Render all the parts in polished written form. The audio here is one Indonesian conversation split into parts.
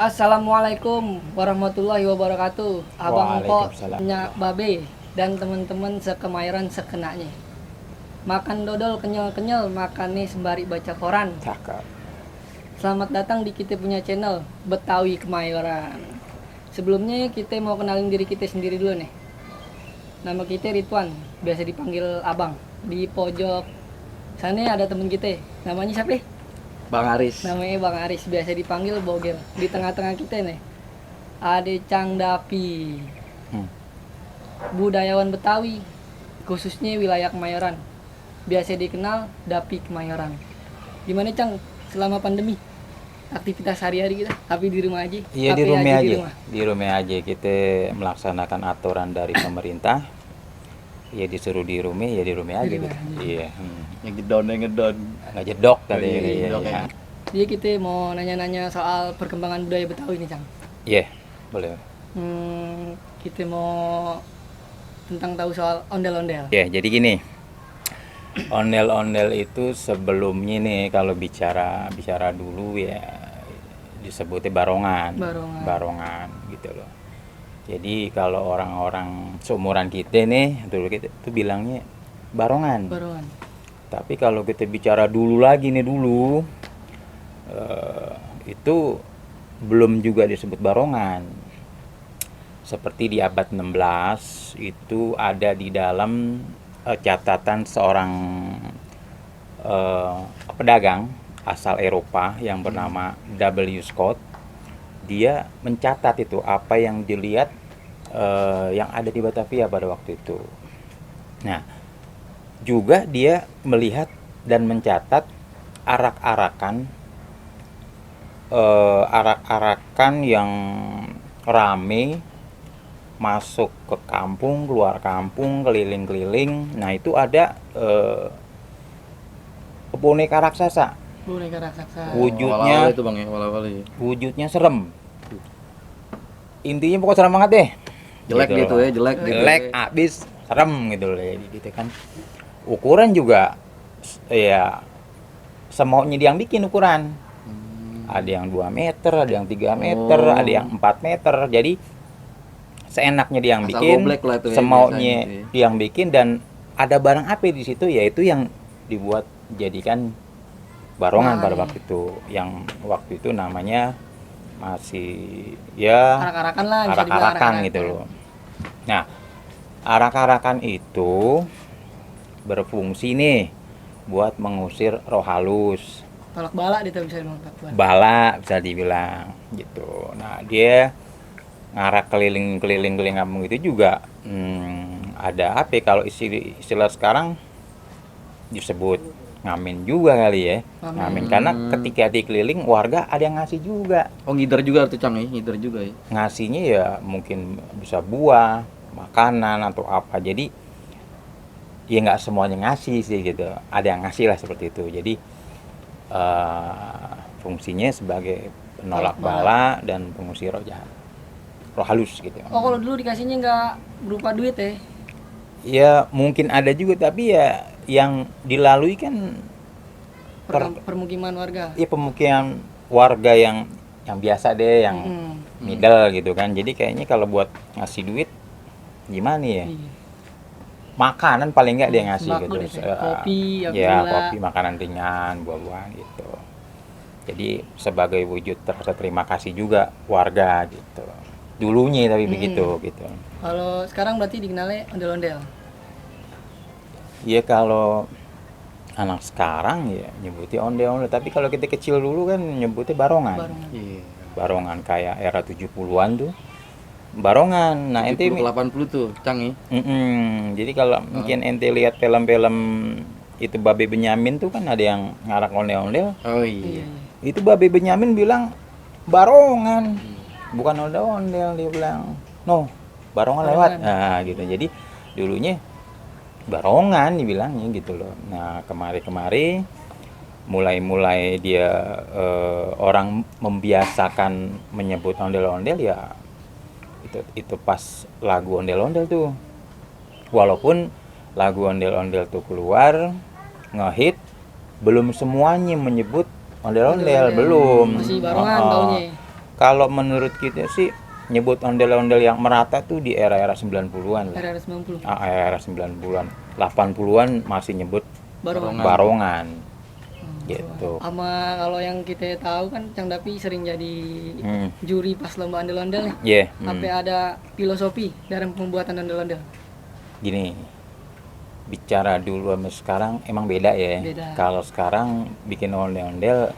Assalamualaikum warahmatullahi wabarakatuh. Abang Empok, Waalaikumsalam. Nyak Babe, dan teman-teman sekemayoran sekenanya. Makan dodol kenyal-kenyal, makan nih sembari baca koran. Cakep. Selamat datang di kita punya channel Betawi Kemayoran. Sebelumnya kita mau kenalin diri kita sendiri dulu nih. Nama kita Ridwan, biasa dipanggil Abang. Di pojok sana ada temen kita, namanya siapa? Bang Aris. Namanya Bang Aris, biasa dipanggil Bogel. Di tengah-tengah kita nih ada Cang Dapi, budayawan Betawi, khususnya wilayah Kemayoran. Biasa dikenal Dapi Kemayoran. Gimana Cang selama pandemi? Aktivitas sehari-hari kita, tapi di rumah aja. Iya, Tapi di rumah aja. di rumah. Di rumah aja kita melaksanakan aturan dari pemerintah. Ya disuruh di rumah, ya di rumah aja Di rumah gitu. aja. Iya. Yang ngedon. Nggak jedok tadi. Iya, Iya, jedok iya. ya. Jadi kita mau nanya-nanya soal perkembangan budaya Betawi nih Cang. Iya, boleh. Kita mau tentang tahu soal ondel-ondel. Ya, jadi gini. Ondel-ondel itu sebelumnya nih kalau bicara dulu ya disebutnya barongan. Barongan gitu loh. Jadi kalau orang-orang seumuran kita nih dulu kita tuh bilangnya barongan. Barongan. Tapi kalau kita bicara dulu lagi nih itu belum juga disebut barongan. Seperti di abad 16 itu ada di dalam catatan seorang pedagang asal Eropa yang bernama W. Scott. Dia mencatat itu apa yang dilihat yang ada di Batavia pada waktu itu. Nah, juga dia melihat dan mencatat arak-arakan yang rame masuk ke kampung, keluar kampung, keliling-keliling. Nah, itu ada boneka raksasa. Boneka raksasa. Wujudnya Awal-awal itu Bang ya, awal-awal ya. wujudnya serem. Intinya pokoknya serem banget deh. Jelek gitu loh. ya, jelek gitu. Jelek abis serem gitu loh ya, gitu kan. Ukuran juga ya semaunya dia yang bikin ukuran. Ada yang 2 meter, ada yang 3 meter, Oh. ada yang 4 meter. Jadi seenaknya dia yang Asal bikin, goblek lah itu ya, semaunya biasanya gitu ya. dia yang bikin, dan ada barang apa di situ yaitu yang dibuat jadikan barongan pada waktu itu. Yang waktu itu namanya masih ya Arak-arakan lah, bisa dibilang arak-arakan arak-arakan. gitu loh. Nah, arak-arakan itu berfungsi nih buat mengusir roh halus, Tolak bala dia tuh bisa dibilang tolak bala. bala bisa dibilang gitu. Nah, dia ngarak keliling kampung itu juga ada apa ya, kalau istilah sekarang disebut ngamen juga kali ya. Ngamen karena ketika dikeliling warga ada yang ngasih juga. Oh, ngider juga tuh Cang ya, ngider juga ya. Ngasihnya ya mungkin bisa buah, makanan atau apa. Jadi ya nggak semuanya ngasih sih gitu. Ada yang ngasih lah seperti itu. Jadi fungsinya sebagai penolak bala dan pengusir roh jahat, roh halus gitu. Oh, kalau dulu dikasihnya nggak berupa duit ya? Ya mungkin ada juga, tapi ya yang dilalui kan Permukiman warga. ya pemukiman warga yang biasa deh, yang middle gitu kan. Jadi kayaknya kalau buat ngasih duit gimana ya? Iya. Makanan paling nggak dia ngasih Sembako gitu. deh, kopi, Ya gula. kopi, makanan ringan, buah-buahan gitu. Jadi sebagai wujud rasa terima kasih juga warga gitu. Dulunya tapi begitu gitu. Kalau sekarang berarti dikenalnya ondel-ondel. Iya, kalau anak sekarang ya nyebutnya ondel-ondel, tapi kalau kita kecil dulu kan nyebutnya barongan. Barongan. Iya. Barongan kayak era 70-an tuh. Barongan. Nah, ente 80 tuh, Cang ya. Jadi kalau mungkin ente lihat film-film itu Babe Benyamin tuh kan ada yang ngarak ondel-ondel. Oh Iya. iya. Itu Babe Benyamin bilang barongan. Bukan ondel-ondel, dia bilang. No, barongan lewat. Nah, gitu. Jadi dulunya barongan dibilangnya gitu loh. Nah, kemari mulai dia orang membiasakan menyebut ondel-ondel ya itu pas lagu ondel-ondel tuh. Walaupun lagu ondel-ondel tuh keluar ngehit, belum semuanya menyebut ondel-ondel, belum. Masih barongan Oh, taunya. Kalau menurut kita sih nyebut ondel-ondel yang merata tuh di era-era 90-an lah. Era 90. Era 90-an. 80-an masih nyebut Barongan. barongan. Gitu. Sama kalau yang kita tahu kan Cang Dapi sering jadi juri pas lomba ondel-ondel nih. Iya. Sampai ada filosofi dalam pembuatan ondel-ondel. Gini, bicara dulu sama sekarang emang beda ya. Beda. Kalau sekarang bikin ondel-ondel,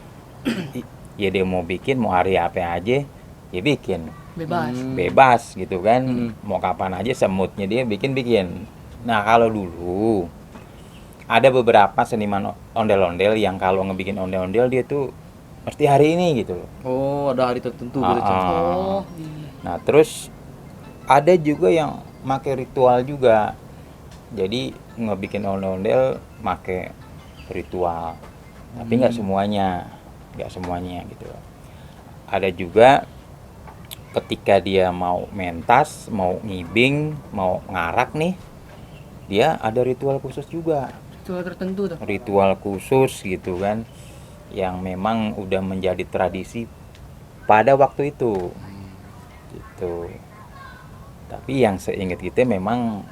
ya dia mau bikin mau hari apa aja, ya bikin. Bebas. Bebas gitu kan. Mau kapan aja semutnya dia bikin-bikin. Nah kalau dulu ada beberapa seniman ondel-ondel yang kalau ngebikin ondel-ondel dia tuh mesti hari ini gitu loh. Oh, ada hari tertentu gitu, Cang. Oh, iya. Nah terus ada juga yang make ritual juga. Jadi ngebikin ondel-ondel make ritual. Tapi nggak semuanya gitu. Ada juga ketika dia mau mentas, mau ngibing, mau ngarak nih, dia ada ritual khusus juga. Ritual tertentu tuh. Ritual khusus gitu kan, yang memang udah menjadi tradisi pada waktu itu. Gitu. Tapi yang seingat kita memang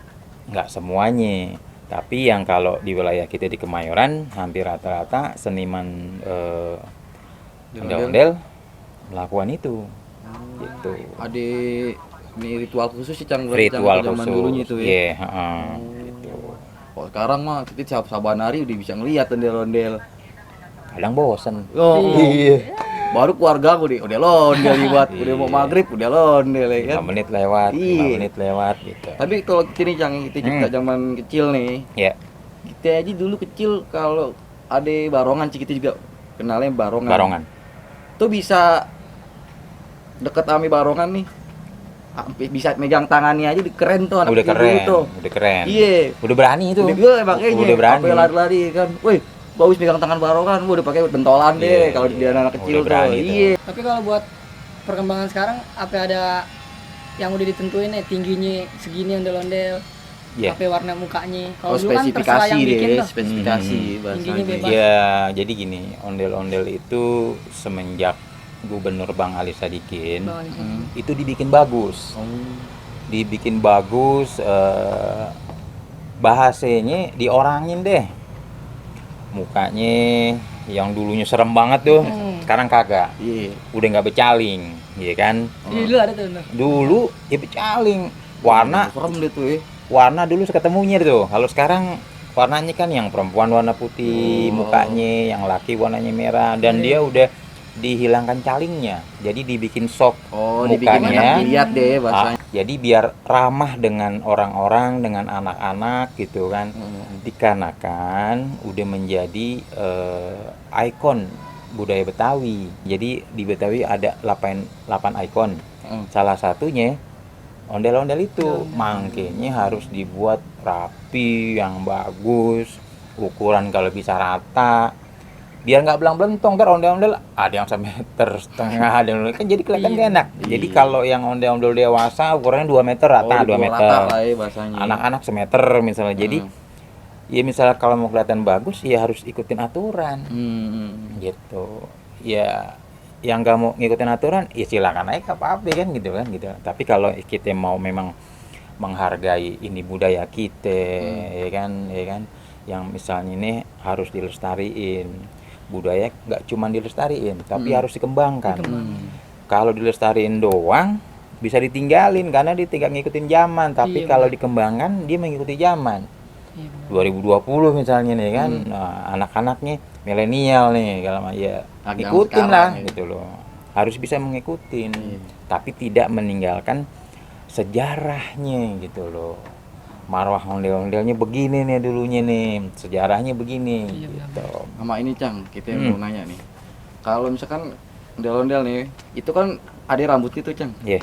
nggak semuanya. Tapi yang kalau di wilayah kita di Kemayoran hampir rata-rata seniman ondel-ondel melakukan itu. Gitu. Ada ini ritual khusus sih, Cang, berarti, Cang, Ritual zaman khusus. dulunya itu ya. Iya, heeh. Gitu. Kok sekarang mah kita saban hari udah bisa ngelihat ondel-ondel. Kadang bosen. Oh, Iya. baru keluarga gue udah ondel buat udah mau maghrib udah ondel ya kan. 5 menit lewat, 5 Iya. menit lewat gitu. Tapi kalau kita nih, Cang, kita cerita zaman kecil nih. Ya, Kita aja dulu kecil kalau ada barongan sih kita juga kenalnya barongan. barongan. Tuh bisa deket sama barongan nih. Sampai bisa megang tangannya aja keren tuh anak Udah kecil keren, dulu tuh. udah keren. Iya. Udah berani itu. Udah gue makanya Udah berani. sampai lari-lari kan. Woi, bagus megang tangan barongan, gua udah pakai bentolan deh Iya, kalau iya. dia anak kecil Udah tuh. berani tuh. Iya. Tapi kalau buat perkembangan sekarang apa ada yang udah ditentuin nih tingginya segini ondel-ondel, Iya. apa warna mukanya? Kalau Oh, dulu kan terserah spesifikasi yang bikin deh, tuh. spesifikasi Tingginya bahasanya. bebas. Ya, jadi gini, ondel-ondel itu semenjak Gubernur Bang Ali Sadikin Bang Ali. itu dibikin bagus. Oh. Dibikin bagus, bahasanya diorangin deh. Mukanya yang dulunya serem banget tuh, sekarang kagak. Iya. Udah nggak becaling, ya kan? Iya dulu ada tuh. bener. Dulu ya becaling. Warna serem deh tuh ya. warna dulu ketemunya tuh. Kalau sekarang warnanya kan yang perempuan warna putih mukanya, yang laki warnanya merah, dan dia udah dihilangkan calingnya. Jadi dibikin sok Oh, dibikin mukanya. enak dilihat deh bahasanya. Jadi biar ramah dengan orang-orang, dengan anak-anak gitu kan. Dikarenakan udah menjadi ikon budaya Betawi. Jadi di Betawi ada 8 ikon. Salah satunya ondel-ondel itu. Mangkenya harus dibuat rapi, yang bagus, ukuran kalau bisa rata. Biar nggak belang-belentong, ntar ondel-ondel ada yang semeter setengah, ada yang kan jadi kelihatan gak enak. Jadi kalau yang ondel-ondel dewasa ukurannya 2 meter rata, 2 meter. Rata lah ya bahasanya. Anak-anak semeter misalnya. Jadi ya misalnya kalau mau kelihatan bagus ya harus ikutin aturan. Gitu. Ya yang nggak mau ngikutin aturan ya silakan aja, apa-apa kan gitu kan gitu. Tapi kalau kita mau memang menghargai ini budaya kita, ya kan yang misalnya ini harus dilestariin. Budaya nggak cuma dilestariin tapi harus dikembangkan. Kalau dilestariin doang bisa ditinggalin karena dia tidak ngikutin zaman, tapi kalau dikembangkan dia mengikuti zaman. 2020 misalnya nih kan, nah, anak-anaknya milenial nih kalau ya ikutin lah gitu loh. Harus bisa mengikutin, tapi tidak meninggalkan sejarahnya gitu loh. Marwah ondel-ondelnya begini nih dulunya nih, sejarahnya begini gitu. Sama ini, Cang, kita mau nanya nih. Kalau misalkan ondel-ondel nih, itu kan ada rambut itu, Cang. Iya.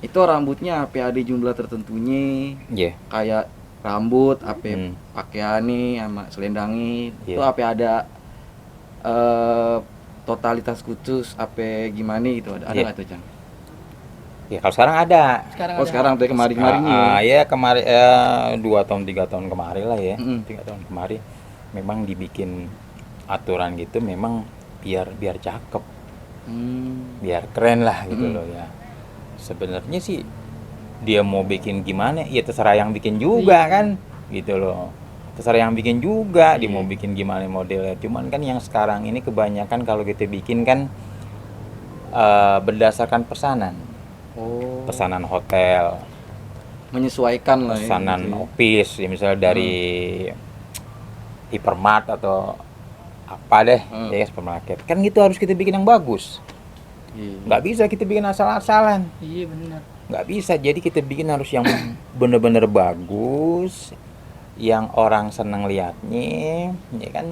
Itu rambutnya apa ada jumlah tertentunya? Iya. Kayak rambut, apa pakaiannya sama selendangi. Itu apa ada totalitas khusus apa gimana gitu? Ada nggak tuh, Cang? Ya kalau sekarang ada. Sekarang tuh kemarin-kemarinnya. Ya kemarin 2 tahun 3 tahun kemarin lah ya. 3 tahun kemarin memang dibikin aturan gitu memang biar cakep. biar keren lah gitu Mm. loh ya. Sebenarnya sih dia mau bikin gimana ya terserah yang bikin juga kan gitu loh, terserah yang bikin juga dia Iya. mau bikin gimana modelnya. Cuman kan yang sekarang ini kebanyakan kalau kita bikin kan berdasarkan pesanan, Oh. pesanan hotel, Menyesuaikan lah ya. pesanan gitu ya. office ya, misalnya dari hypermart atau apa deh ya supermarket kan gitu harus kita bikin yang bagus. Iya. Nggak bisa kita bikin asal-asalan, Iya benar. nggak bisa. Jadi kita bikin harus yang bener-bener bagus, yang orang seneng liatnya ya kan,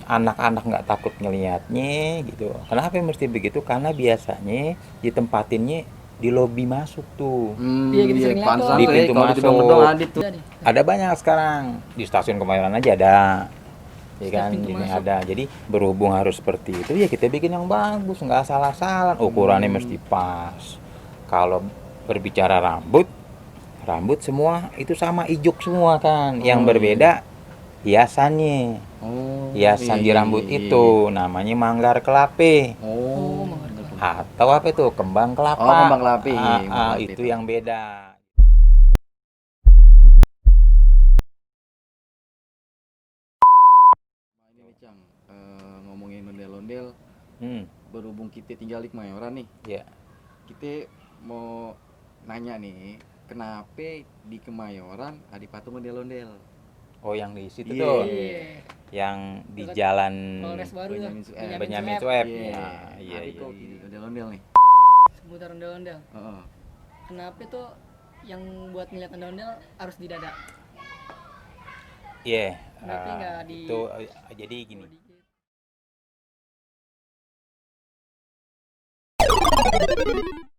anak-anak nggak takut ngeliatnya gitu. Kenapa mesti begitu? Karena biasanya ditempatinnya di lobi masuk tuh. Iya, gitu sering lihat pantesan tuh. Di tuh ya, pintu kalau di masuk. gedung-gedung ada tuh. Ada nih. Ada banyak sekarang di stasiun Kemayoran aja ada, ya Setiap kan, pintu ini masuk. ada. Jadi berhubung harus seperti itu ya kita bikin yang bagus, nggak salah-salah, ukurannya mesti pas. Kalau berbicara rambut, rambut semua itu sama ijuk semua kan. Yang berbeda hiasannya, Oh. hiasan di iya, rambut iya, itu namanya manggar kelape Oh, Oh. manggar atau apa itu kembang kelapa. Oh, kembang kelapi. Ah, Kembang kelapi itu itu. yang beda. Ini nih Cang, ngomongin ondel-ondel, Hmm, berhubung kita tinggal di Kemayoran nih, ya. kita mau nanya nih, kenapa di Kemayoran ada patung ondel-ondel? Oh, yang di situ Iya. tuh, Iya. yang di Dekat jalan Polres baru ya. Benyamin Sueb. Benyamin Sueb. Sueb. Iya. Ah, iya, Ada iya, tuh iya. di ondel-ondel nih. Seputar ondel-ondel. Heeh. Kenapa tuh yang buat ngeliat ondel-ondel harus di dada? Iya, Berarti nggak di- itu jadi gini. Kalau di-